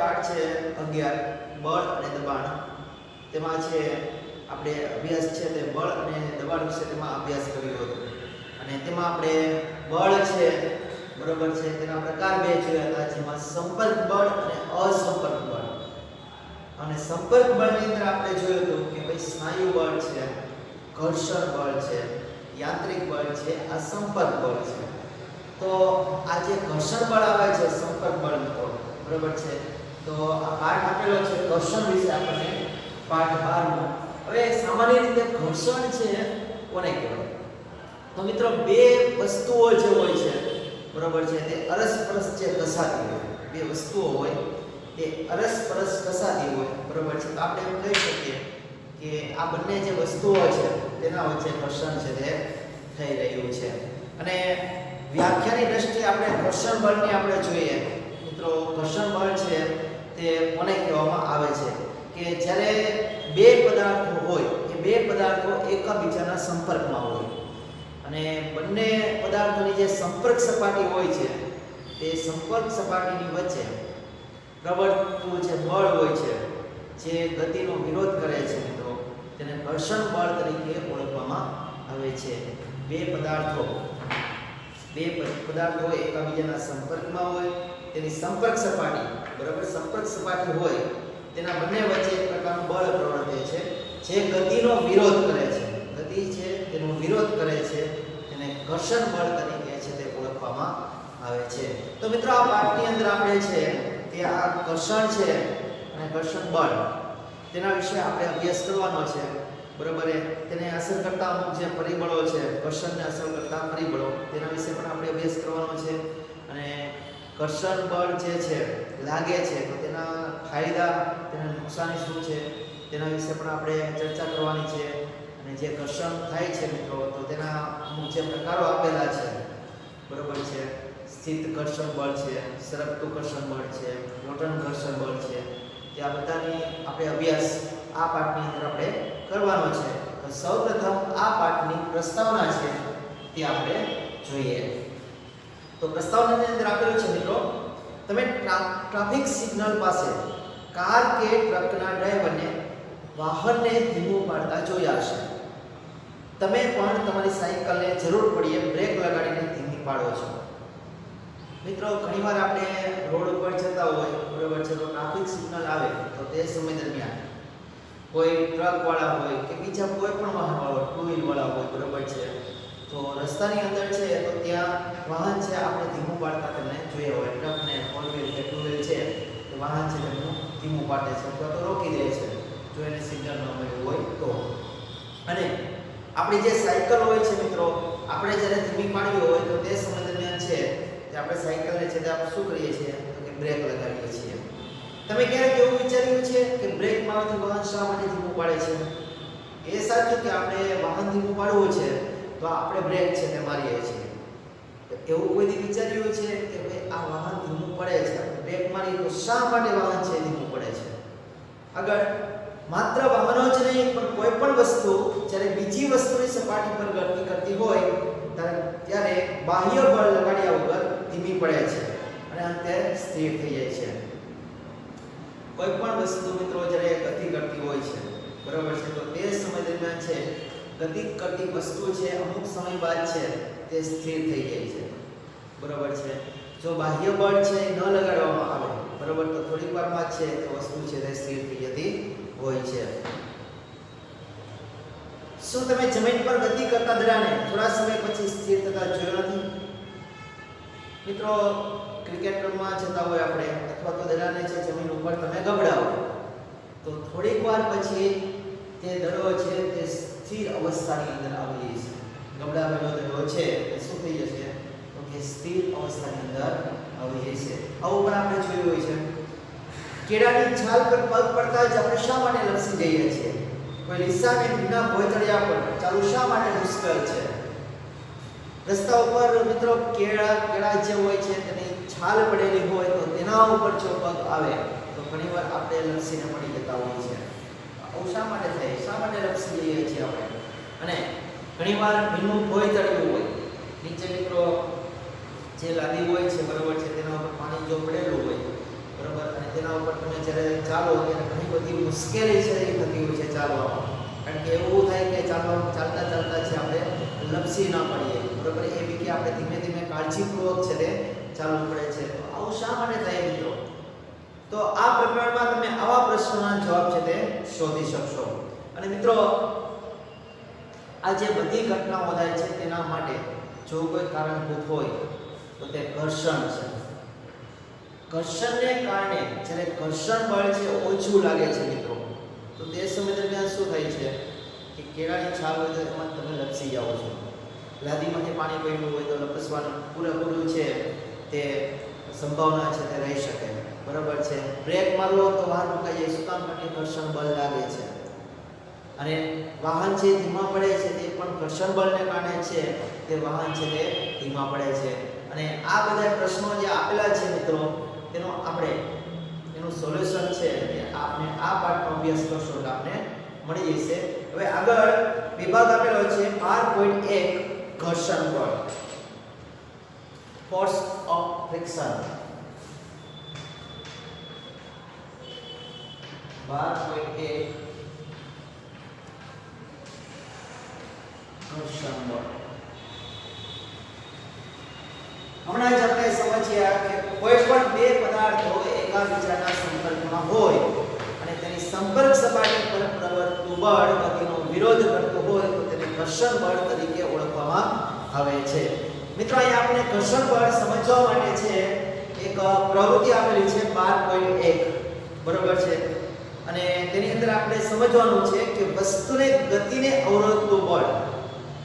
પાઠ છે 11 બળ અને દબાણ. તેમાં છે આપણે અભ્યાસ છે તે બળ અને દબાણ વિશે તેમાં અભ્યાસ કર્યો હતો. અને તેમાં આપણે બળ છે બરોબર છે તેના પ્રકાર બે જોયા હતા, જેમાં સંપર્ક બળ અને અસંપર્ક બળ. અને સંપર્ક બળની અંદર આપણે જોયું હતું કે ભાઈ સ્નાયુ બળ છે, ઘર્ષણ બળ છે, યાંત્રિક બળ છે, આ સંપર્ક બળ છે. તો આ જે ઘર્ષણ બળ આવે છે સંપર્ક બળ મિત્રો બરોબર છે, તો આ પાઠ આપેલો છે ઘર્ષણ વિશે આપણને પાઠ 12 નો. હવે સામાન્ય રીતે ઘર્ષણ છે કોને કહેવાય? તો મિત્રો બે વસ્તુઓ જે હોય છે બરોબર છે તે અરસપરસ જે ઘસાતી હોય, બે વસ્તુઓ હોય તે અરસપરસ ઘસાતી હોય બરોબર છે, તો આપણે એમ કહી શકીએ કે આ બંને જે વસ્તુઓ છે તેના વચ્ચે ઘર્ષણ છે તે થઈ રહ્યું છે. અને વ્યાખ્યાની દ્રષ્ટિએ આપણે ઘર્ષણ બળને આપણે જોઈએ મિત્રો, ઘર્ષણ બળ છે તે કોને કહેવામાં આવે છે કે જ્યારે બે પદાર્થો હોય એ બે પદાર્થો એકબીજાના સંપર્કમાં હોય અને બંને પદાર્થોની જે સંપર્ક સપાટી હોય છે તે સંપર્ક સપાટીની વચ્ચે પ્રવર્તતું જે બળ હોય છે જે ગતિનો વિરોધ કરે છે મિત્રો, તેને ઘર્ષણ બળ તરીકે ઓળખવામાં આવે છે. બે પદાર્થો એકબીજાના સંપર્કમાં હોય, તેની સંપર્ક સપાટી બરાબર સંપર્ક સપાટી હોય તેના બંને વચ્ચે એક પ્રકારનું બળ પ્રવર્તે છે જે ગતિનો વિરોધ કરે છે. ગતિ છે તેનો વિરોધ કરે છે, તેને ઘર્ષણ બળ તરીકે છે તે ઓળખવામાં આવે છે. તો મિત્રો આ પાઠની અંદર આપણે છે કે આ ઘર્ષણ છે અને ઘર્ષણ બળ તેના વિશે આપણે અભ્યાસ કરવાનો છે બરોબર. તેને અસર કરતા અમુક જે પરિબળો છે, ઘર્ષણને અસર કરતા પરિબળો, તેના વિશે પણ આપણે અભ્યાસ કરવાનો છે. અને ઘર્ષણ બળ જે છે લાગે છે તો તેના ફાયદા, તેના નુકસાની શું છે તેના વિશે પણ આપણે ચર્ચા કરવાની છે. અને જે ઘર્ષણ થાય છે મિત્રો તો તેના અમુક જે પ્રકારો આપેલા છે બરોબર છે, સ્થિત ઘર્ષણ બળ છે, સરકતું ઘર્ષણ બળ છે, લોટન ઘર્ષણ બળ છે, તે આ બધાની આપણે અભ્યાસ આ પાઠની અંદર આપણે કરવાનો છે. તો સૌપ્રથમ આ પાઠની પ્રસ્તાવના છે તે આપણે જોઈએ. તો પ્રસ્તાવનાની અંદર આપેલું છે મિત્રો, તમે ટ્રાફિક સિગ્નલ પાસે કાર કે ટ્રકના ડ્રાઈવરને વાહનને ધીમું પાડતા જોયા હશે. તમે પણ તમારી સાયકલને જરૂર પડીએ બ્રેક લગાડીને ધીમી પાડો છો. મિત્રો ઘણીવાર આપણે રોડ ઉપર જતા હોય બરોબર છે, તો ટ્રાફિક સિગ્નલ આવે તો તે સમય દરમિયાન કોઈ ટ્રક વાળા હોય કે બીજા કોઈ પણ વાહન વાળો, ટુ વ્હીલ વાળા હોય બરોબર છે, તો રસ્તાની અંદર છે તો ત્યાં વાહન છે આપણે ધીમું પાડતા તમને જોયા હોય. ટ્રકને ફોર વ્હીલ કે ટુ વ્હીલ છે તો વાહન છે તેમનું ધીમું પાડે છે અથવા તો રોકી દે છે જો એને સિગ્નલ ન મળ્યું હોય તો. અને આપણી જે સાયકલ હોય છે મિત્રો, આપણે જ્યારે ધીમી પાડવી હોય તો તે સમય દરમિયાન છે કે આપણે સાયકલને છે તે આપણે શું કરીએ છીએ તો કે બ્રેક લગાવીએ છીએ. તમે ક્યારેક એવું વિચાર્યું છે કે બ્રેક મારવાથી વાહન શા માટે ધીમું પાડે છે? એ સાચું કે આપણે વાહન ધીમું પાડવું છે તો આપણે બ્રેક છે તે મારીએ છીએ. એવું કોઈ દી વિચાર્યું છે કે ભાઈ આ વાહન ધીમું પડે છે, આપણે બ્રેક મારીએ તો શા માટે વાહન છે ધીમું પડે છે? આગળ માત્ર વાહનો જ નહીં પણ કોઈ પણ વસ્તુ જ્યારે બીજી વસ્તુની સપાટી પર ગતિ કરતી હોય ત્યારે બાહ્ય બળ લગાડ્યા વગર ધીમી પડે છે અને અંતે સ્થિર થઈ જાય છે. કોઈ પણ વસ્તુ મિત્રો જ્યારે ગતિ કરતી હોય છે બરાબર છે, તો તે સમય દરમિયાન છે ગતિ કરતી વસ્તુ છે અમુક સમય બાદ છે તે સ્થિર થઈ જાય છે બરાબર છે. જો બાહ્ય બળ છે ન લગાડવામાં આવે બરાબર તો થોડીક વારમાં છે તે વસ્તુ છે તે સ્થિર થઈ જતી હોય છે. શું તમે જમીન પર ગતિ કરતા દડાને થોડા સમય પછી સ્થિર થતા જોયો નથી? મિત્રો ક્રિકેટ રમવા જતા હોય આપણે અથવા તો દડાને છે જમીન ઉપર તમે ગબડાવો તો થોડીક વાર પછી તે દડો છે તે સ્થિર અવસ્થાની અંદર આવી જશે. ગબડાવેલો દડો છે તે શું થઈ જશે તો કે સ્થિર અવસ્થાની અંદર આવી જશે. આવું પણ આપણે જોયું હોય છે. કેળાની છાલ પર પગ પડતા જ આપણે શા માટે લપસી જઈએ છીએ? કોઈ લીસાને વિના ભોયતળિયા પર ચાલુ શા માટે મુશ્કેલ છે? રસ્તા ઉપર મિત્રો કેળા જે હોય છે તેની છાલ પડેલી હોય તો તેના ઉપર જો પગ આવે તો ઘણીવાર આપણે લપસીને પડી જતા હોઈએ છીએ. આવું શા માટે થાય? શા માટે લપસી જઈએ છીએ આપણે? અને ઘણીવાર ભીનું ભોયતળિયું હોય, નીચે મિત્રો જે લાદી હોય છે બરોબર છે, તેના ઉપર પાણી જો પડેલું હોય બરોબર, અને તેના ઉપર બરોબર, તમે જ્યારે ચાલો ત્યારે ઘણી બધી મુશ્કેલી છે એ થતી હોય છે ચાલવામાં, કારણ કે એવું થાય કે ચાલતા ચાલતા છે આપણે લપસી ન પડીએ, બરોબર, એ બી કે આપણે ધીમે ધીમે કાળજીપૂર્વક છે તે ચાલવું પડે છે. તો આવું શા માટે થાય મિત્રો? તો આ પ્રકરણમાં તમે આવા પ્રશ્નોના જવાબ છે તે શોધી શકશો. અને મિત્રો આ જે બધી ઘટનાઓ થાય છે તેના માટે જો કોઈ કારણભૂત હોય તો તે ઘર્ષણ છે. ઘર્ષણને કારણે જ્યારે ઘર્ષણ બળ છે ઓછું લાગે છે મિત્રો, તો તે સમય દરમિયાન શું થાય છે કે કેળાની છાલ હોય તો એમાં તમે લપસી જાઓ છો. લાદીમાંથી પાણી પડ્યું હોય તો લપસવાનું પૂરેપૂરું છે તે સંભાવના છે તે રહી શકે, બરાબર છે. બ્રેક મારો તો વાહન રોકાઈ જાય, શું કામ? માટે ઘર્ષણ બળ લાગે છે. અને વાહન છે ધીમા પડે છે તે પણ ઘર્ષણ બળને કારણે છે તે વાહન છે તે ધીમા પડે છે. અને આ બધા પ્રશ્નો જે આપેલા છે મિત્રો તેનો આપણે એનું સોલ્યુશન છે કે આપણે આ પાઠનો અભ્યાસ કરશો એટલે આપણે મળી જશે. હવે આગળ વિભાગ આપેલો છે 12.1 ઘર્ષણ બળ, ફોર્સ ઓફ ફ્રિક્શન. 12.1 ઘર્ષણ બળ. હમણાં જ આપણે સમજ્યા કે કોઈ પણ બે પદાર્થો એકબીજાના સંપર્કમાં હોય અને તેની સંપર્ક સપાટી પર પ્રવર્તતું બળ ગતિનો વિરોધ કરતું હોય તો તેને ઘર્ષણ બળ તરીકે ઓળખવામાં આવે છે. મિત્રો અહીંયા આપણે ઘર્ષણ બળ સમજવા માટે છે એક પ્રવૃત્તિ આપેલી છે 12.1, બરોબર છે. અને તેની અંદર આપણે સમજવાનું છે કે વસ્તુને ગતિને અવરોધતું બળ,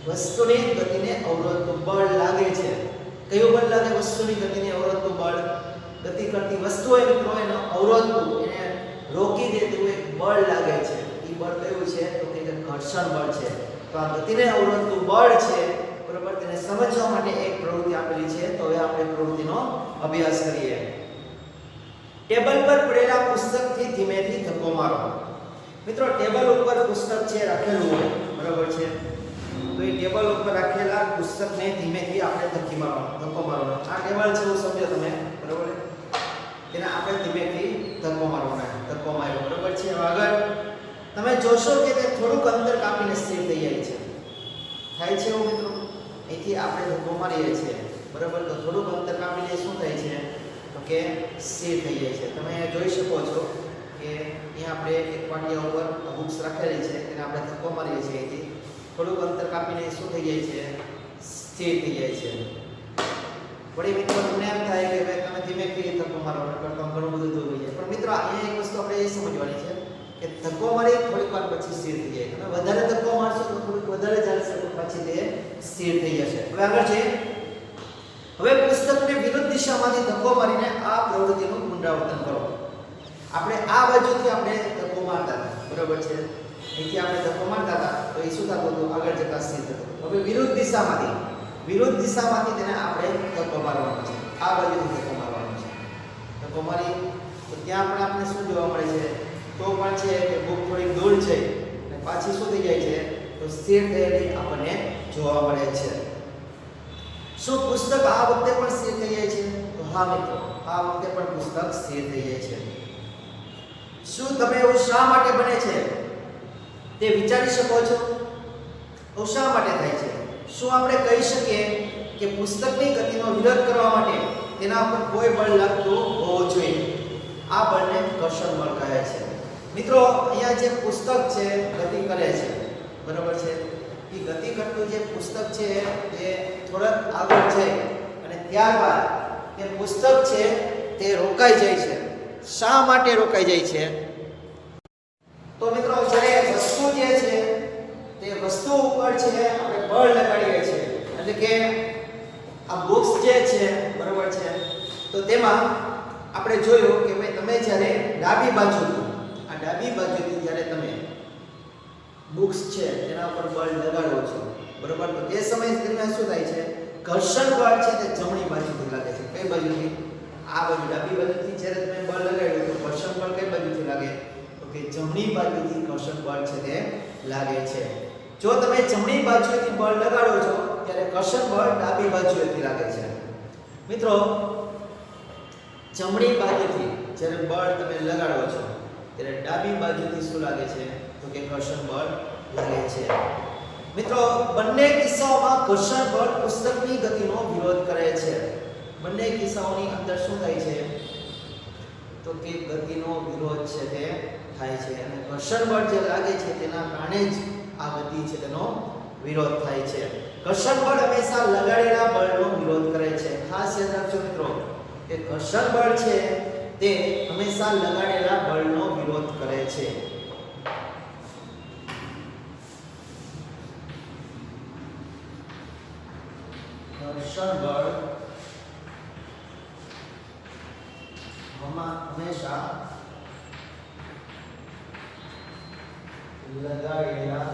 વસ્તુની ગતિને અવરોધતું બળ લાગે છે. કયું બળ લાગે? વસ્તુની ગતિને અવરોધતું બળ. ગતિ કરતી વસ્તુ હોય મિત્રો એનો અવરોધતું, એને રોકી દેતું એક બળ લાગે છે. એ બળ કયું છે? તો કે ઘર્ષણ બળ છે. તો આ ગતિને અવરોધતું બળ છે, બરોબર, તેને સમજવા માટે એક પ્રવૃત્તિ આપેલી છે. તો હવે આપણે પ્રવૃત્તિનો અભ્યાસ કરીએ. ટેબલ પર પડેલા પુસ્તકથી ધીમેથી ધક્કો મારો. મિત્રો ટેબલ ઉપર પુસ્તક છે રાખેલું હોય, બરોબર છે. તો એ ટેબલ ઉપર રાખેલા પુસ્તકને ધીમેથી આપણે ધક્કો મારવાનો. આ ટેબલ છે એવું સમજો તમે, બરોબર, તેને આપણે ધીમેથી ધક્કો માર્યો, બરોબર છે. આગળ તમે જોશો કે તે થોડુંક અંતર કાપીને સ્થિર થઈ જાય છે. થાય છે એવું મિત્રો? અહીંથી આપણે ધક્કો મારીએ છીએ, બરોબર, તો થોડુંક અંતર કાપીને શું થાય છે તો કે સ્થિર થઈ જાય છે. તમે જોઈ શકો છો કે અહીંયા આપણે એક પાટિયા ઉપર બુક્સ રાખેલી છે, તેને આપણે ધક્કો મારીએ છીએ. અહીંથી થોડુંક અંતર કાપીને શું થઈ જાય છે? સ્થિર થઈ જાય છે. વળી મિત્રો તમને એમ થાય કે ભાઈ તમે ધીમેથી ધક્કો મારો કરતા ઘણું બધું દૂર થઈ જાય, પણ મિત્રો અહીંયા એક વસ્તુ આપણે એ સમજવાની છે કે ધક્કો મારી થોડીક વાર પછી સ્થિર થઈ જાય. તમે વધારે ધક્કો મારશો તો થોડુંક વધારે ચાલશે, પછી તે સ્થિર થઈ જશે. હવે આગળ છે, હવે પુસ્તકને વિરુદ્ધ દિશામાંથી ધક્કો મારીને આ પ્રવૃત્તિનું પુનરાવર્તન કરો. આપણે આ બાજુથી આપણે ધક્કો મારતા હતા, બરોબર છે. અહીંથી આપણે ધક્કો મારતા હતા તો એ શું થતું હતું? આગળ જતા સ્થિર થતું. હવે વિરુદ્ધ દિશામાંથી તેને આપણે ધક્કો મારવાનો છે. આ બાજુથી ધક્કો મારવાનો છે. ધક્કો મારી તો ત્યાં પણ આપણે શું જોવા મળે છે? તો પણ છે કે બુક થોડી દૂર છે અને પાછી શું થઈ જાય છે? તો સ્થિર થયેલી આપણને જોવા મળે છે. શું પુસ્તક આ વખતે પણ સ્થિર થઈ જાય છે? તો હા મિત્રો, આ વખતે પણ પુસ્તક સ્થિર થઈ જાય છે. શું તમે એવું શા માટે બને છે તે વિચારી શકો છો? તો શા માટે થાય છે? શું આપણે કહી શકીએ કે પુસ્તકની ગતિનો વિરોધ કરવા માટે તેના પર કોઈ બળ લાગતું હોવું જોઈએ? આ બળને ઘર્ષણ બળ કહે છે. મિત્રો અહીંયા જે પુસ્તક છે ગતિ કરે છે, બરોબર છે. એ ગતિ કરતું જે પુસ્તક છે તે થોડક આગળ જાય અને ત્યારબાદ તે પુસ્તક છે તે રોકાઈ જાય છે. શા માટે રોકાઈ જાય છે? તો મિત્રો જ્યારે વસ્તુ જે છે તે વસ્તુ ઉપર છે આપણે બળ લગાડીએ છીએ, એટલે કે આ બોક્સ જે છે, બરોબર છે, તો તેમાં આપણે જોયું કે ભાઈ તમે જ્યારે ડાબી બાજુથી જ્યારે તમે બુક્સ છે તેના પર બળ લગાડો છો, બરોબર, તો તે સમય દરમિયાન શું થાય છે? ઘર્ષણ બળ છે તે જમણી બાજુથી લાગે છે. કઈ બાજુથી? આ બાજુ ડાબી બાજુથી જ્યારે તમે બળ લગાડ્યું તો ઘર્ષણ બળ કઈ બાજુથી લાગે? તો કે જમણી બાજુથી ઘર્ષણ બળ છે તે લાગે છે. જો તમે જમણી બાજુથી બળ લગાડો છો ત્યારે ઘર્ષણ બળ ડાબી બાજુએથી લાગે છે. મિત્રો જમણી બાજુથી જ્યારે બળ તમે લગાડો છો ત્યારે ડાબી બાજુથી શું લાગે છે તો કે ઘર્ષણ બળ લાગે છે મિત્રો બંને કિસ્સાઓમાં ઘર્ષણ બળ પુસ્તકની ગતિનો વિરોધ કરે છે બંને કિસ્સાઓની અંદર શું થાય છે તો કે ગતિનો વિરોધ છે તે થાય છે અને ઘર્ષણ બળ જે લાગે છે તેના કારણે જ આ ગતિ છે તેનો વિરોધ થાય છે ઘર્ષણ બળ હંમેશા લગાડેલા બળનો વિરોધ કરે છે ખાસ યાદ રાખજો મિત્રો કે ઘર્ષણ બળ છે તે હંમેશા લગાડેલા બળનો વિરોધ કરે છે ઘર્ષણ બળ હંમેશા લગાડેલા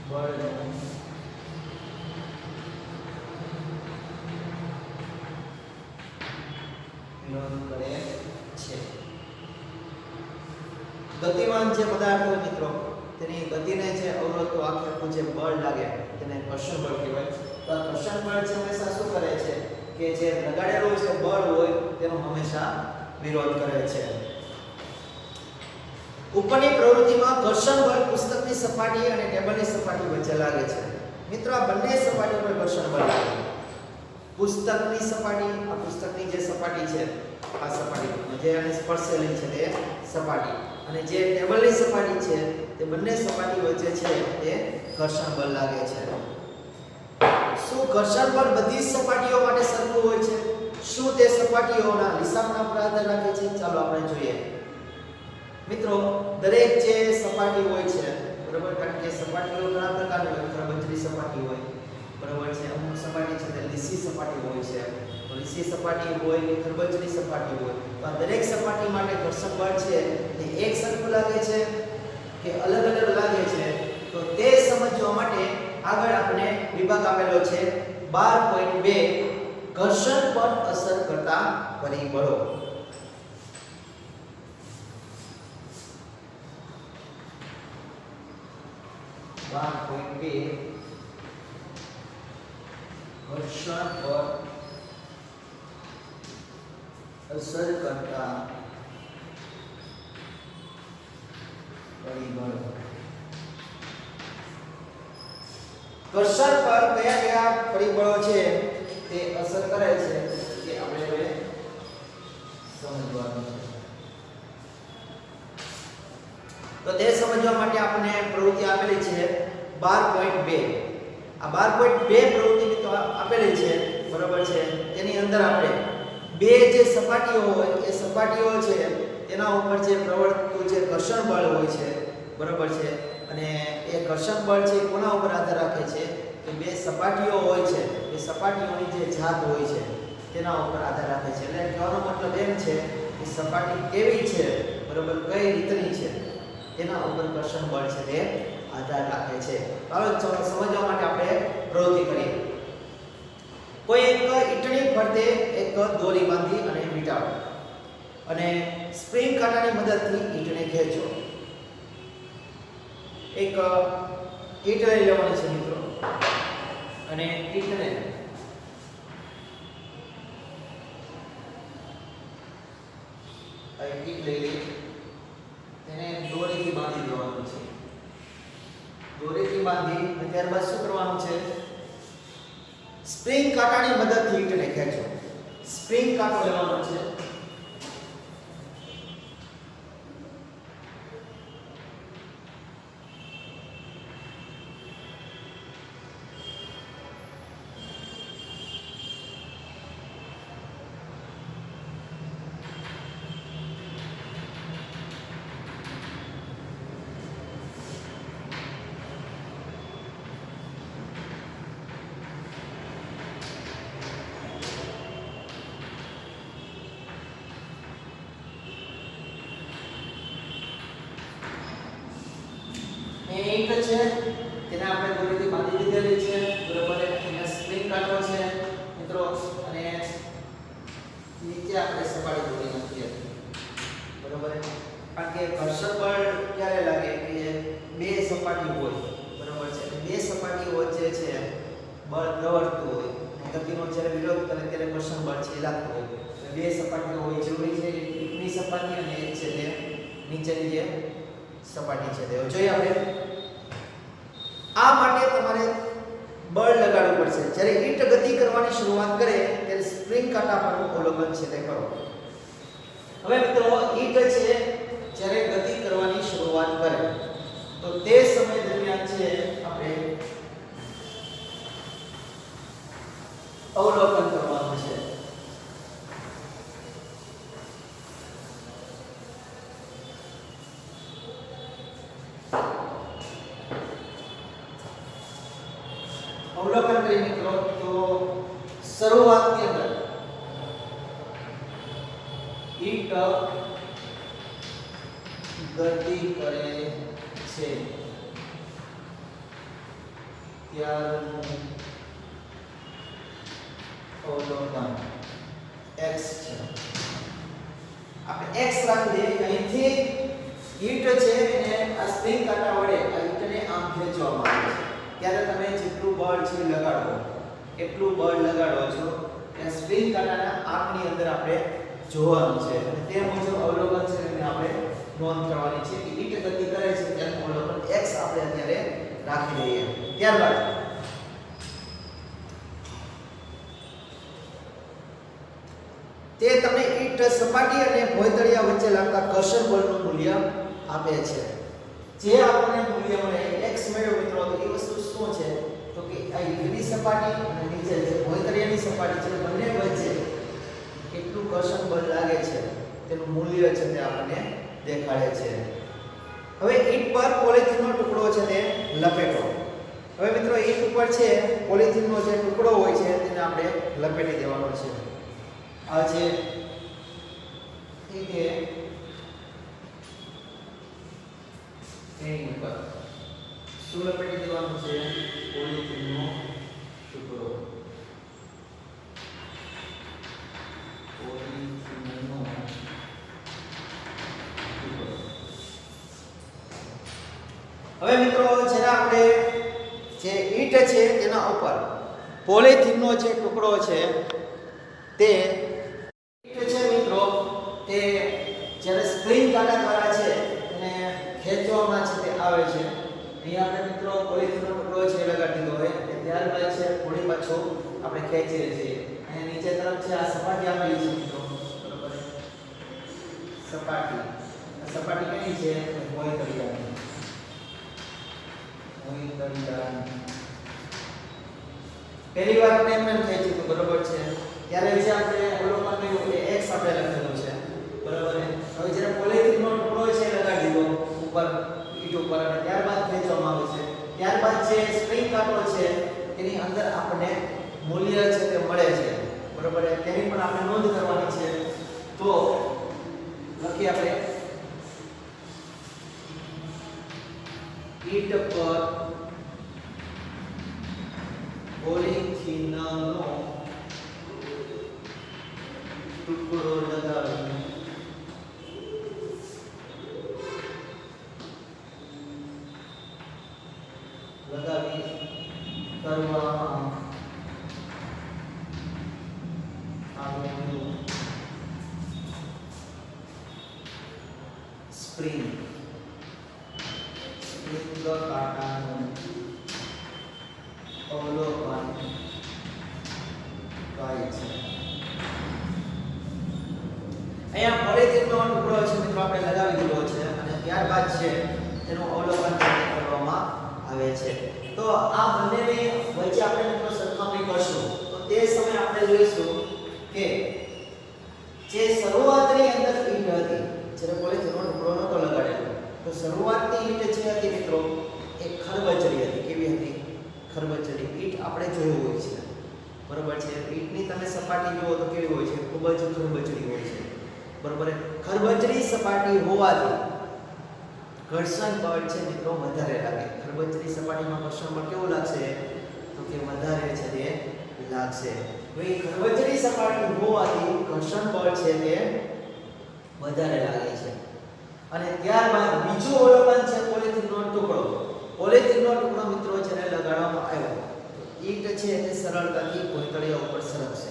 બળનો વિરોધ કરે છે ગતિમાન જે પદાર્થ હોય મિત્રો તેની ગતિને જે અવરોધતો આખું જે બળ લાગે તેને ઘર્ષણ બળ કહેવાય તો આ ઘર્ષણ બળ છે હંમેશા શું કરે છે કે જે લગાડેલું જે બળ હોય તેનો હંમેશા વિરોધ કરે છે ઉપરની પ્રવૃત્તિમાં ઘર્ષણ બળ પુસ્તકની સપાટી અને ટેબલની સપાટી વચ્ચે લાગે છે મિત્રો આ બંને સપાટી પર ઘર્ષણ બળ લાગે પુસ્તકની સપાટી આ પુસ્તકની જે સપાટી છે આ સપાટી જે આને સ્પર્શેલી છે તે સપાટી અને જે ટેબલની સપાટી છે તે બંને સપાટી વચ્ચે છે તે ઘર્ષણ બળ લાગે છે શું ઘર્ષણ બળ બધી સપાટીઓ માટે સરખું હોય છે શું તે સપાટીઓના દિશામાન પર આધાર રાખે છે ચાલો આપણે જોઈએ મિત્રો દરેક જે સપાટી હોય છે બરાબર કારણ કે સપાટીઓ ઘણા પ્રકારની હોય ખરબચડી સપાટી હોય બરાબર છે અમુક સપાટી છે તે લીસી સપાટી હોય છે તો લીસી સપાટી હોય કે ખરબચડી સપાટી હોય તો આ દરેક સપાટી માટે ઘર્ષણ બળ છે તે એક સરખું લાગે છે કે અલગ અલગ લાગે છે તો તે સમજવા માટે આગળ આપણે વિભાગ આપેલો છે 12.2 ઘર્ષણ પર અસર કરતા પરિબળો 12.2 ઘર્ષણ પર અસર કરતા પરિબળો ઘર્ષણ પર કયા કયા પરિબળો છે તે અસર કરે છે કે આપણે હવે સમજવાનું છે તો તે સમજવા માટે આપણે પ્રવૃત્તિ આપેલી છે 12.2 આ 12.2 પ્રવૃત્તિ તો આપેલી છે બરાબર છે તેની અંદર આપણે બે જે સપાટીઓ હોય એ સપાટીઓ છે તેના ઉપર જે પ્રવર્તતું જે ઘર્ષણ બળ હોય છે બરાબર છે અને એ ઘર્ષણ બળ છે કોના ઉપર આધાર રાખે છે કે બે સપાટીઓ હોય છે એ સપાટીઓની જે જાત હોય છે તેના ઉપર આધાર રાખે છે એટલે કહેવાનો મતલબ એમ છે કે સપાટી કેવી છે બરાબર કઈ રીતની છે તેના ઉપર ઘર્ષણ બળ છે તે આધાર રાખે છે ચાલો સમજવા માટે આપણે પ્રવૃત્તિ કરીએ કોઈ એક ઈંટની ફરતે એક દોરી બાંધી અને વીંટાળો અને સ્પ્રિંગ કાંટાની મદદથી ઈંટને ખેંચો એક ઈંટ લઈ લેવાની છે મિત્રો અને ઈંટને ઈંટ લઈ લઈ તેને દોરીથી બાંધી દેવાનું છે દોરીથી બાંધી અને ત્યારબાદ શું કરવાનું છે સ્પ્રિંગ કાંટાની મદદથી ઈંટને ખેંચો સ્પ્રિંગ કાંટો લેવાનો છે ઈંટ છે તેને આપણે દોરીથી બાંધી દીધેલી છે બરોબર અહીંયા સ્પ્રિંગ કાંટો છે મિત્રો અને નીચે આપણે સપાટી દોરી નાખીએ બરોબર કારણ કે ઘર્ષણ બળ ક્યારે લાગે કે બે સપાટી હોય બરોબર છે બે સપાટી વચ્ચે છે બળ પ્રવર્તતું હોય ગતિનો જ્યારે વિરોધ કરે ત્યારે ઘર્ષણ બળ છે એ લાગતું હોય. બે સપાટીઓ હોય જરૂરી છે, ઉપરની સપાટી અને એક છે તે નીચેની જે સપાટી છે તે. જોઈએ આપણે આ માટે તમારે બળ લગાડવું પડશે. જ્યારે ઈંટ ગતિ કરવાની શરૂઆત કરે ત્યારે સ્પ્રિંગ કાંટા પરનું અવલંબન છે તે કરો. હવે મિત્રો ઈંટ છે જ્યારે ગતિ કરવાની શરૂઆત કરે તો તે સમય દરમિયાન છે આપણે અવલોકન કરવાનું છે. અવલોકન કરી મિત્રો તો શરૂઆતની અંદર ઈંટ ગતિ કરે છે ત્યારનું અવલોકન x છે. આપણે x રાખી દઈએ. અહીંથી ઈંટ છે એને આ સ્પ્રિંગ કાંટા વડે આ ઈંટને આમ ખેંચવામાં આવે છે. ત્યારે તમે જેટલું બળ છે લગાડો એટલું બળ લગાડો છો એ સ્પ્રિંગ કાંટાના આંકની અંદર આપણે જોવાનું છે અને તે મુજબ અવલોકન છે એને આપણે નોંધ કરવાની છે કે ઈંટ ગતિ કરે છે તેનું અવલોકન x આપણે અત્યારે રાખી દઈએ. ત્યારબાદ તે તમને ઈંટ સપાટી અને ભોંયતળિયા વચ્ચે લાગતા ઘર્ષણ બળનું મૂલ્ય આપે છે. જે આપણને મૂલ્ય મળે x મેળવ્યો મિત્રો તો એ વસ્તુ શું છે તો કે આ ઈંટની સપાટી અને નીચે જે ભોંયતળિયાની સપાટી છે બંને વચ્ચે કેટલું ઘર્ષણ બળ લાગે છે તેનું મૂલ્ય છે તે આપણને દેખાડે છે. હવે ઈંટ પર પોલિથીનનો ટુકડો છે તે લપેટો. હવે મિત્રો ઈંટ ઉપર છે પોલિથીનનો જે ટુકડો હોય છે તેને આપણે લપેટી દેવાનો છે. આ જે ઈંટ એની ઉપર શું લપેટી દેવાનું છે? પોલિથીનનો ટુકડો. પોલિથીનનો ટુકડો. હવે મિત્રો જ્યારે આપણે જે ઈંટ છે તેના ઉપર પોલિથીનનો જે ટુકડો છે તે ઈંટ છે મિત્રો તે જ્યારે સ્પ્રિંગ કાંટા દ્વારા છે એને ખેંચવામાં છે તે આવે છે. અહીંયા આપણે મિત્રો પોલિથીનનો ટુકડો છે લગાડી દીધો હોય અને ત્યારબાદ છે થોડી પાછું આપણે ખેંચીએ છીએ. અને નીચે તરફ છે આ સપાટી આપેલી છે મિત્રો બરોબર. સપાટી આ સપાટી કેની છે? ભોંયતળિયાની. ભોંયતળિયાની પહેલી વાર આપણે એમ ખેંચ્યું બરોબર છે ત્યારે જે આપણે અવલોકન કર્યું એ x આપણે લખેલું છે બરોબર. હવે જ્યારે પોલિથીનનો ટુકડો છે લગાડી દીધો ઉપર ઈંટ ઉપર અને ત્યારબાદ ખેંચવામાં આવે છે ત્યારબાદ જે સ્પ્રિંગ કાંટો છે એની અંદર આપણને મૂલ્ય છે તે મળે છે બરોબર. તેની પણ આપણે નોંધ કરવાની છે. તો લખી આપણે ઈંટ પર પોલિથીનનો ટુકડો લગાવીને કરવામાં આવેલું સ્પ્રિંગ કાંટાનું અવલોકન થાય છે. અહીંયા પોલિથીનનો ટુકડો છે મિત્રો આપણે લગાવી દીધો છે અને ત્યારબાદ છે તેનું અવલોકન કરવામાં આવે છે. તો આ બંનેની વચ્ચે આપણે મિત્રો સરખામણી કરશું તો તે સમયે આપણે જોઈશું કે જે શરૂઆતની અંદર ઈંટ હતી જ્યારે પોલિથીનનો ટુકડો નહોતો લગાડેલો તો શરૂઆતની ઈંટ જે હતી મિત્રો એ ખરબચડી હતી. કેવી હતી? ખરબચડી ઈંટ આપણે જોયું હોય છે બરોબર છે. ઈંટની તમે સપાટી જુઓ તો કેવી હોય છે? ખૂબ જ ખરબચડી હોય છે બરોબર. ખરબચડી સપાટી હોવાથી ઘર્ષણ બળ છે મિત્રો વધારે લાગે. ખરબચડી સપાટીમાં ઘર્ષણ બળ કેવું લાગશે તો કે વધારે છે તે લાગશે. ભાઈ ખરબચડી સપાટી હોવાથી ઘર્ષણ બળ છે તે વધારે લાગે છે. અને ત્યારબાદ બીજું અવલોકન છે પોલિથીનનો ટુકડો. પોલિથીનનો ટુકડો મિત્રો જ્યારે લગાડવામાં આવ્યો ઈંટ છે તે સરળતાથી ભોંયતળિયા ઉપર સરકશે,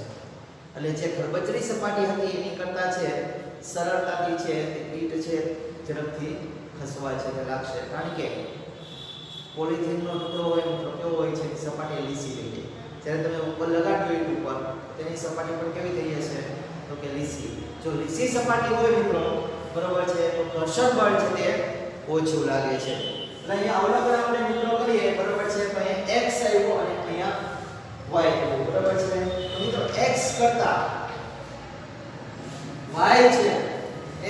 એટલે જે ખરબચડી સપાટી હતી એની કરતાં છે સરળતાથી છે ઈંટ છે ઝડપથી ખસવા છે તે લાગશે, કારણ કે પોલિથીનનો ટુકડો હોય મિત્રો કેવો હોય છે કે સપાટી લીસી થઈ જાય, જ્યારે તમે ઉપર લગાડ્યો ઈંટ ઉપર તેની સપાટી પણ કેવી થઈ જશે તો કે લીસી. જો લીસી સપાટી હોય મિત્રો બરોબર છે તો ઘર્ષણ બળ છે તે ઓછું લાગે છે. એટલે અહીંયા અવલોકન આપણે મિત્રો કરીએ બરોબર છે તો અહીંયા x આવ્યો અને અહીંયા y આવ્યો બરોબર છે. તો મિત્રો x કરતા y છે,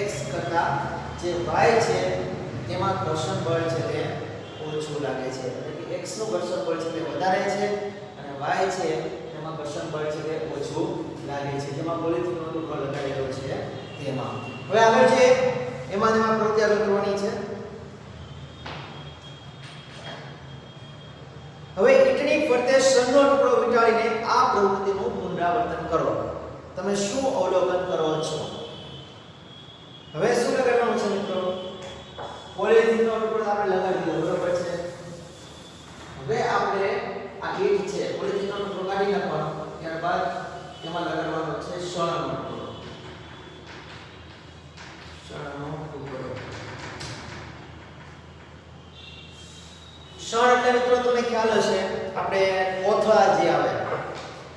x કરતા જે y છે તેમાં ઘર્ષણ બળ છે તે ઓછું લાગે છે, એટલે કે x નું ઘર્ષણ બળ છે તે વધારે છે અને y છે તેમાં ઘર્ષણ બળ છે તે ઓછું લાગે છે, જેમાં પોલિથીનનો ટુકડો લગાડેલો છે તેમાં. હવે આગળ છે એમાં પ્રવૃત્તિ આગળ કરવાની છે. હવે ઈંટની ફરતે શણનો ટુકડો વીંટાળીને આ પ્રવૃત્તિનું પુનરાવર્તન કરો. તમે શું અવલોકન કરો છો? હવે શું લગાડવાનું છે મિત્રો? પોલિથીનનો ટુકડો આપણે લગાડી દીધો બરોબર છે. હવે આપણે આ ઈંટ છે પોલિથીનનો ટુકડો કાઢી નાખવાનો, ત્યારબાદ એમાં લગાડવાનો છે શણનો ટુકડો. શણનો ટુકડો. શણ એટલે મિત્રો તમને ખ્યાલ હશે આપણે કોથળા જે આવે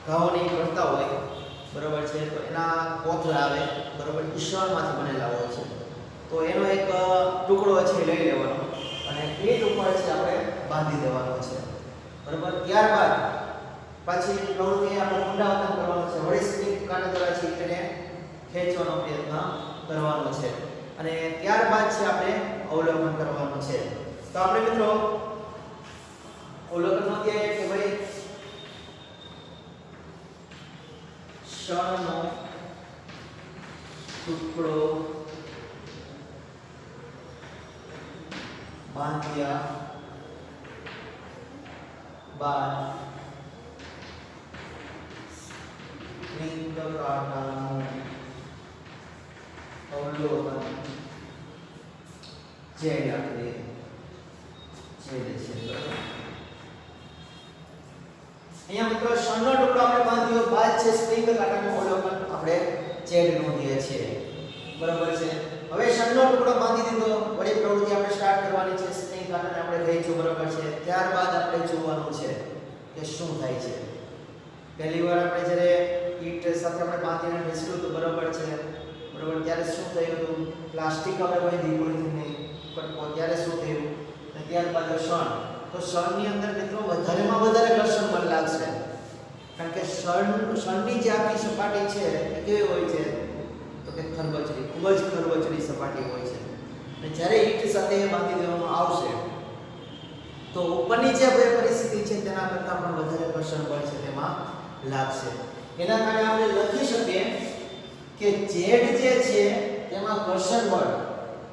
ઘઉંની કરતા હોય બરોબર છે તો એના કોથળા આવે બરોબર, એ શણમાંથી બનેલા હોય છે. તો એનો એક ટુકડો છે લઈ લેવાનો અને ઈંટ ઉપર છે આપણે બાંધી દેવાનો છે બરોબર. ત્યારબાદ પાછી પ્રવૃત્તિ આપણે પુનરાવર્તન કરવાનું છે. વળી સ્પ્રિંગ કાંટા દ્વારા છે તેને ખેંચવાનો પ્રયત્ન કરવાનો છે અને ત્યારબાદ છે આપણે અવલોકન કરવાનું છે. તો આપણે મિત્રો અવલોકનમાં કે ભાઈ શણનો ટુકડો બાંધ્યા બાદ સ્પ્રિંગ કાંટાનું અવલોકન જે આપણે અહીંયા મિત્રો શણનો ટુકડો આપણે બાંધ્યો બાદ છે સ્પ્રિંગ કાંટાનું અવલોકન આપણે ચેડ નોંધીએ છીએ બરોબર છે. હવે શણનો ટુકડો બાંધી દીધો, વળી પ્રવૃત્તિ આપણે સ્ટાર્ટ કરવાની છે. સ્પ્રિંગ કાંટાને આપણે ખેંચ્યું બરોબર છે. ત્યારબાદ આપણે જોવાનું છે કે શું થાય છે. પહેલી વાર આપણે જ્યારે ઈંટ સાથે આપણે બાંધીને બેસ્યું તો બરોબર છે બરોબર, ત્યારે શું થયું હતું? પ્લાસ્ટિક આપણે બાંધી પોલિથીનની કટકો, ત્યારે શું થયું? અને ત્યારબાદ શણ, તો શણની અંદર મિત્રો વધારેમાં વધારે ઘર્ષણ બળ લાગશે, કારણ કે શણની જે આખી સપાટી છે એ કેવી હોય છે તો કે ખરબચડી, ખૂબ જ ખરબચડી સપાટી હોય છે. અને જ્યારે ઈંટ સાથે બાંધી દેવામાં આવશે તો ઉપરની જે પરિસ્થિતિ છે તેના કરતાં પણ વધારે ઘર્ષણ બળ છે તેમાં લાગશે. એના કારણે આપણે લખી શકીએ કે ઝેડ જે છે તેમાં ઘર્ષણ બળ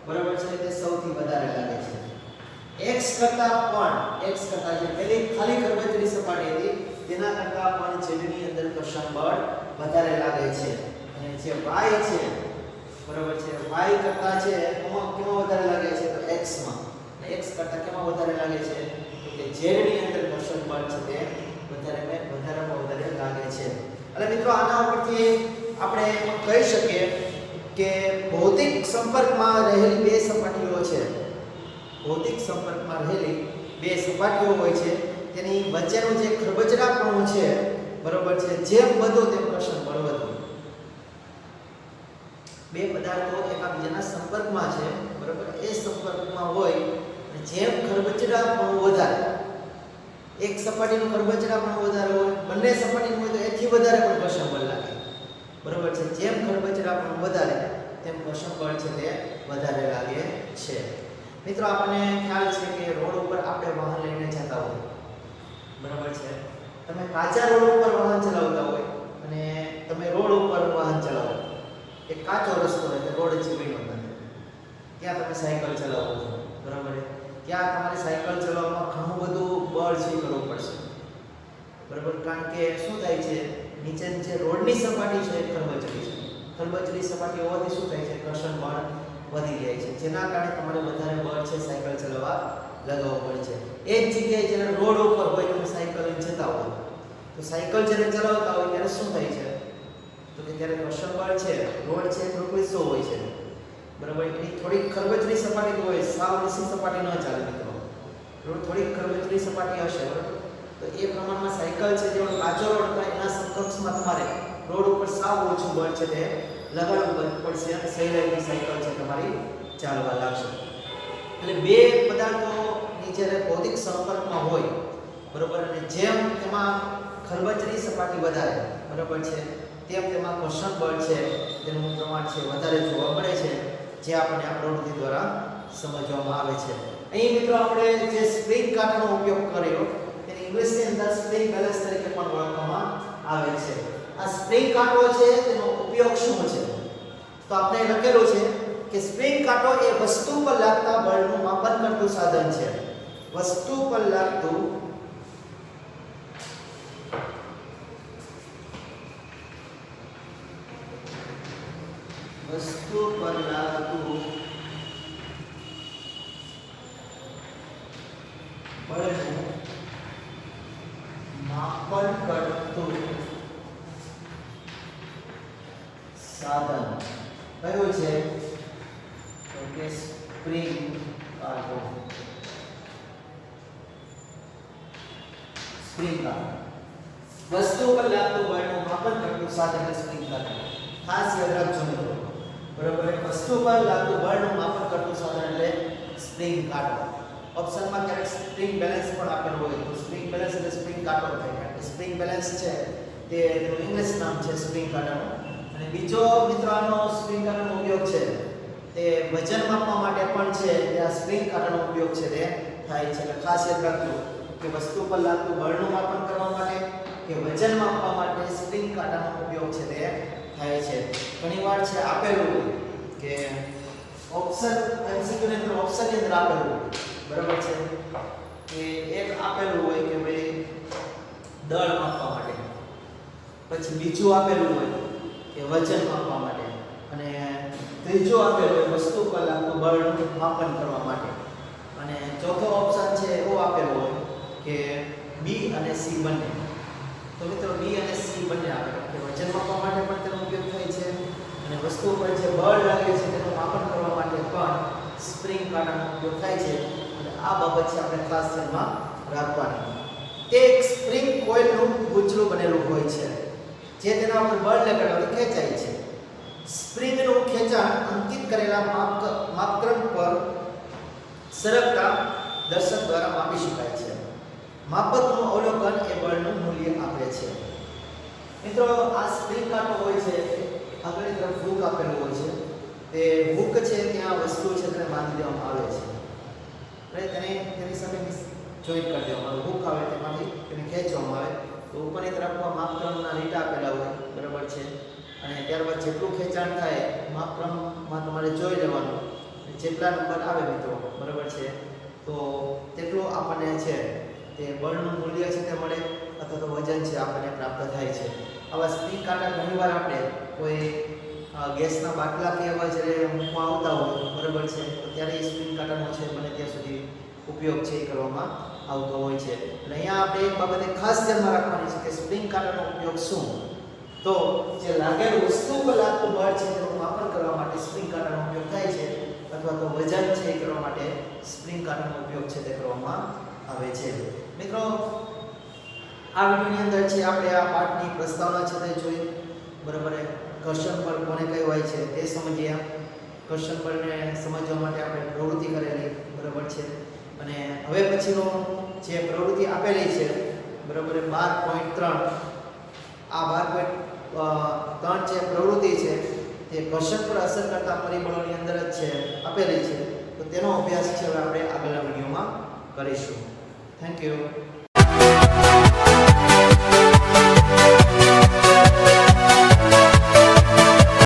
બરાબર છે તે સૌથી વધારે લાગે છે. x કરતા જે પેલી ખાલી ખરબચડી સપાટી હતી તેના કરતાં પણ ઝેડની અંદર ઘર્ષણ બળ વધારે લાગે છે. અને જે y છે બરાબર છે, y કરતા છે કેમાં વધારે લાગે છે તો x માં, અને x કરતા કેમાં વધારે લાગે છે તો કે ઝેડની અંદર ઘર્ષણ બળ છે તે વધારેમાં વધારે લાગે છે. એટલે મિત્રો આના ઉપરથી આપણે કહી શકીએ કે ભૌતિક સંપર્કમાં રહેલી બે સપાટીઓ છે, ભૌતિક સંપર્કમાં રહેલી બે સપાટીઓ હોય છે તેની વચ્ચેનું જે ખરબચડાપણું છે બરોબર છે, જેમ વધુ તેમ ઘર્ષણ બળ વધુ. બે પદાર્થો એકબીજાના સંપર્કમાં છે બરોબર, એ સંપર્કમાં હોય અને જેમ ખરબચડાપણું વધારે, એક સપાટીનું ખરબચડાપણું વધારે હોય, બંને સપાટીનું હોય તો એથી વધારે પણ ઘર્ષણ બળ લાગે બરોબર છે. જેમ ખરબચડાપણું વધારે તેમ ઘર્ષણ બળ છે તે વધારે લાગે છે. મિત્રો આપણને ખ્યાલ છે કે રોડ ઉપર આપણે વાહન લઈને જતા હોય બરાબર છે, તમે કાચા રોડ ઉપર વાહન ચલાવતા હોય અને તમે રોડ ઉપર વાહન ચલાવો, એક કાચો રસ્તો હોય રોડ જીવીનો નથી, ત્યાં તમે સાયકલ ચલાવો છો બરાબર, ત્યાં તમારે સાયકલ ચલાવવામાં ઘણું બધું બળ છે કરવું પડશે બરાબર, કારણ કે શું થાય છે નીચેની જે રોડની સપાટી છે એ ખરબચડી સપાટી હોવાથી શું થાય છે ઘર્ષણ બળ વધી જાય છે, જેના કારણે તમારે વધારે બળ છે સાયકલ ચલાવવા લગાવવો પડે છે. એ જ જગ્યાએ જ્યારે રોડ ઉપર હોય તમે સાયકલ લઈને જતા હોય તો સાયકલ જ્યારે ચલાવતા હોય ત્યારે શું થાય છે તો કે ત્યારે ઘર્ષણ બળ છે રોડ છે થોડોક લીસો હોય છે બરાબર. એની થોડીક ખરબચડી સપાટી હોય, સાવ લીસી સપાટી ન ચાલે મિત્રો. રોડ થોડીક ખરબચડી સપાટી હશે બરાબર. તો એ પ્રમાણમાં સાયકલ છે જેવો કાચો રોડ હોય એના સમકક્ષમાં તમારે રોડ ઉપર સાવ ઓછું બળ છે તે લગાડવું પડશે અને સહેલાઈથી સાયકલ છે તમારી ચાલવા લાગશે. એટલે બે પદાર્થોની જ્યારે ભૌતિક સંપર્કમાં હોય બરાબર અને જેમ તેમાં ખરબચડી સપાટી વધારે બરાબર છે તેમ તેમાં ઘર્ષણ બળ છે તેનું પ્રમાણ છે વધારે જોવા મળે છે, જે આપણને આ પ્રવૃત્તિ દ્વારા સમજવામાં આવે છે. અહીં મિત્રો આપણે જે સ્પ્રિંગ કાંટાનો ઉપયોગ કર્યો તેને ઇંગ્લિશની અંદર સ્પ્રિંગ બેલેન્સ તરીકે પણ ઓળખવામાં આવે છે. આ સ્પ્રિંગ કાંટો છે તેનો ઉપયોગ શું છે તો આપણે લખેલું છે કે સ્પ્રિંગ કાંટો એ વસ્તુ પર લાગતા બળનું માપન કરતું સાધન છે. વસ્તુ પર લાગતું બળનું માપન કરતું સાધન કયું છે તો કે સ્પ્રિંગ કાંટો. સ્પ્રિંગ કાંટો વસ્તુ પર લાગતું બળનું માપન કરતું સાધન સ્પ્રિંગ કાંટો. ખાસ યાદ રાખજો મિત્રો બરાબર. વસ્તુ પર લાગતું બળનું માપન કરતું સાધન એટલે સ્પ્રિંગ કાંટો. ઓપ્શનમાં ક્યારેક સ્પ્રિંગ બેલેન્સ પણ આપેલું હોય તો સ્પ્રિંગ બેલેન્સ એટલે સ્પ્રિંગ કાંટો થાય. કારણ કે સ્પ્રિંગ બેલેન્સ છે તે તેનું ઇંગ્લિશ નામ છે સ્પ્રિંગ કાંટાનું. અને બીજો મિત્રો આનો સ્પ્રિંગ કાંટાનો ઉપયોગ છે તે વજન માપવા માટે પણ છે તે આ સ્પ્રિંગ કાંટાનો ઉપયોગ છે તે થાય છે. એટલે ખાસ યાદ રાખજો કે વસ્તુ પર લાગતું બળનું માપન કરવા માટે કે વજન માપવા માટે સ્પ્રિંગ કાંટાનો ઉપયોગ છે તે થાય છે. ઘણીવાર છે આપેલું હોય કે ઓપ્શન MCQ ની અંદર ઓપ્શનની અંદર આપેલું હોય બરાબર છે કે એક આપેલું હોય કે ભાઈ દળ માપવા માટે, પછી બીજું આપેલું હોય કે વજન માપવા માટે અને ત્રીજું આપેલું હોય વસ્તુ પર લાગતું બળનું માપન કરવા માટે અને ચોથો ઓપ્શન છે એવો આપેલો હોય કે બી અને સી બંને. તો મિત્રો બી અને સી બંને આપેલા કે વજન માપવા માટે પણ તેનો ઉપયોગ થાય છે અને વસ્તુ પર જે બળ લાગે છે તેનું માપન કરવા માટે પણ સ્પ્રિંગ કાંટાનો ઉપયોગ થાય છે. અને આ બાબત છે આપણે ખાસ ધ્યાનમાં રાખવાની. તે એક સ્પ્રિંગ કોઇલનું ગૂંચળું બનેલું હોય છે જે તેના ઉપર બળ લગાડવાથી ખેંચાય છે. સ્પ્રિંગનું ખેંચાણ અંકિત કરેલા માપક્રમ પર સરકતા દર્શક દ્વારા માપી શકાય છે. માપકનું અવલોકન એ બળનું મૂલ્ય આપે છે. મિત્રો આ સ્પ્રિંગ કાંટો હોય છે આગળની તરફ હૂક આપેલું હોય છે. તે હૂક છે ત્યાં વસ્તુ છે તેને બાંધી દેવામાં આવે છે એટલે તેની સામે જોઈન્ટ કરી દેવામાં આવે. હૂક આવે તેમાંથી તેને ખેંચવામાં આવે તો ઉપરની તરફમાં માપક્રમના લીટા આપેલા હોય બરાબર છે અને ત્યારબાદ જેટલું ખેંચાણ થાય માપક્રમમાં તમારે જોઈ લેવાનું. જેટલા નંબર આવે મિત્રો બરાબર છે તો તેટલું આપણને છે તે બળનું મૂલ્ય છે તે મળે અથવા તો વજન છે આપણને પ્રાપ્ત થાય છે. આવા સ્પ્રિંગ કાંટા ઘણીવાર આપણે કોઈ ગેસના બાટલા કે એવા જ્યારે મૂકવા આવતા હોય બરાબર છે તો ત્યારે સ્પ્રિંગ કાંટાનો છે બને ત્યાં સુધી ઉપયોગ છે એ કરવામાં આવતો હોય છે. એટલે અહીંયા આપણે એક બાબતે ખાસ ધ્યાનમાં રાખવાની છે કે સ્પ્રિંગ કાંટાનો ઉપયોગ શું તો જે લાગેલું વસ્તુ પર લાગતું બળ છે તેનું માપન કરવા માટે સ્પ્રિંગ કાંટાનો ઉપયોગ થાય છે અથવા તો વજન છે એ કરવા માટે સ્પ્રિંગ કાંટાનો ઉપયોગ છે તે કરવામાં આવે છે. મિત્રો આ વિડિયોની અંદર છે આપણે આ પાઠની પ્રસ્તાવના છે તે જોઈ બરાબર. ઘર્ષણ બળ કોને કહેવાય છે તે સમજ્યા. ઘર્ષણ બળને સમજવા માટે આપણે પ્રવૃત્તિ કરેલી બરાબર છે અને હવે પછીનો જે પ્રવૃત્તિ આપેલી છે બરાબર 12.3 આ 12.3 જે પ્રવૃત્તિ છે તે ઘર્ષણ પર અસર કરતા પરિબળોની અંદર જ છે આપેલી છે. તો તેનો અભ્યાસ છે હવે આપણે આગળના વિડિયોમાં કરીશું. Thank you.